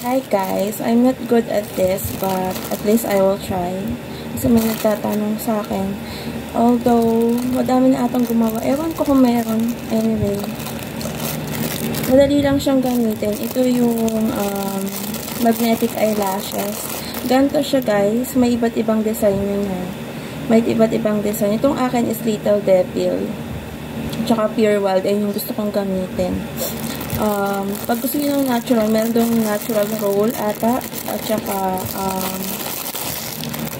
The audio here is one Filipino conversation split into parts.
Hi guys, I'm not good at this but at least I will try. Kasi may nagtatanong sa akin. Although, madami na atang gumawa. Ewan ko kung meron. Anyway. Madali lang siyang gamitin. Ito yung magnetic eyelashes. Ganito siya guys. May iba't ibang design niya. May iba't ibang design. Itong akin is Little Devil. Tsaka Pure Wild. Ayun yung gusto kong gamitin. Pag gusto nyo ng natural, meron dong natural roll ata. At tsaka,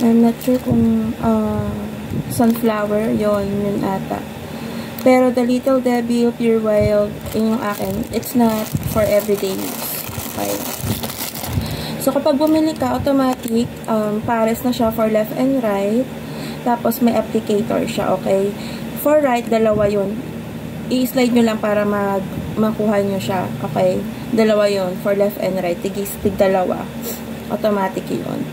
I'm not sure kung, sunflower, yun ata. Pero the Little Devil Pure Wild, yun yung akin, it's not for everyday use. Okay. So, kapag bumili ka, automatic, pares na siya for left and right. Tapos, may applicator siya, okay? For right, dalawa yun. I-slide nyo lang para makuha nyo siya, okay? Dalawa yun, for left and right. Tig dalawa. Automatic yun.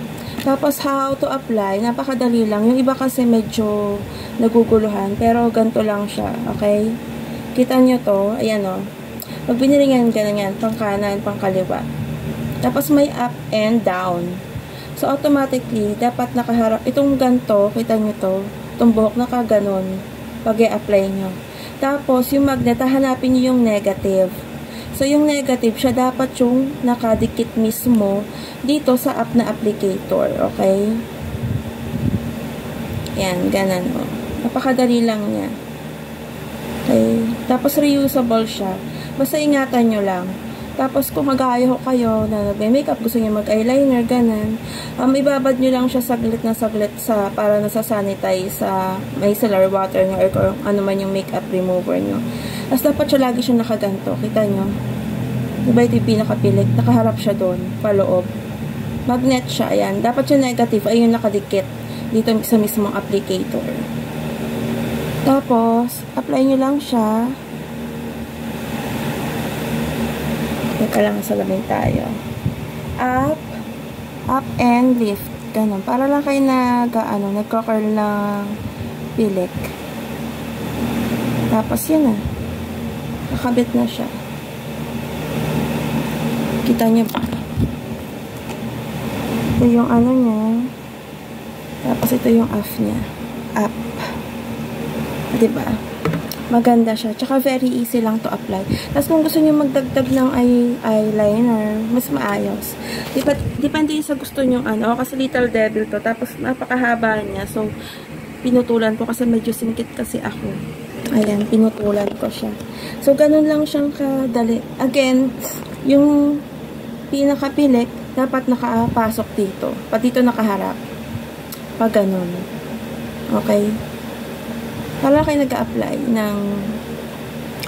Tapos, how to apply, napakadali lang. Yung iba kasi medyo naguguluhan, pero ganito lang siya, okay? Kita nyo to, ayan o. Pag binilingan ganyan, pang kanan, pang kaliwa. Tapos, may up and down. So, automatically, dapat nakaharap. Itong ganito, kita nyo to, itong buhok nakaganon, pag i-apply nyo. Tapos, yung magnet, hanapin nyo yung negative. So, yung negative, siya dapat yung nakadikit mismo dito sa up na applicator. Okay? Yan, ganan o. Napakadali lang niya. Okay? Tapos, reusable siya. Basta ingatan nyo lang. Tapos, kung mag-aayaw kayo na nag-makeup, gusto nyo mag-eyeliner, ganan, ibabad nyo lang siya saglit na saglit para nasa-sanitize sa micellar water nyo or ano man yung makeup remover nyo. Tapos, dapat siya lagi siya nakaganto. Kita nyo? Diba ito yung pinakapilik? Nakaharap siya doon, paloob. Magnet siya, ayan. Dapat siya negative, ay yung nakadikit dito sa mismong applicator. Tapos, apply nyo lang siya. Teka lang, salamin tayo. Up and lift. Ganun. Para lang kayo nagko-curl ng pilik. Tapos, yun na. Nakabit na siya. Kita niyo ba? Ito yung ano niya. Tapos, ito yung off niya. Up. Diba? Maganda siya. Tsaka, very easy lang to apply. Tapos, kung gusto niyo magdagdag ng eyeliner, mas maayos. Depende sa gusto niyo kasi Little Devil to. Tapos, napakahaba niya. So, pinutulan ko kasi medyo singkit kasi ako. Ayan, pinutulan ko siya. So, ganun lang siyang kadali. Again, yung pinakapilik, dapat nakapasok dito. Pati dito nakaharap. Pag ganun. Okay? Para kayo nag-a-apply ng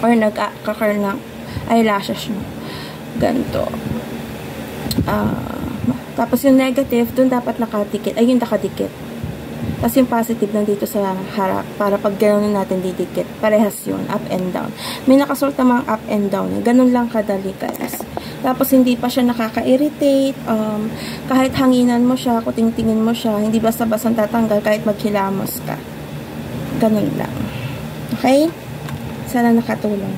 or nag-a-curl ng eyelashes mo. Ganito. Tapos yung negative, dun dapat nakadikit. Ay, yung nakadikit. Tapos yung positive nandito sa harap. Para pag gano'n natin didikit. Parehas yun. Up and down. May nakasult namang up and down. Ganun lang kadali guys. Tapos hindi pa siya nakaka-irritate. Kahit hanginan mo siya, kuting-tingin mo siya, hindi basta-basta tatanggal kahit maghilamos ka. Ganun lang. Okay? Sana nakatulong.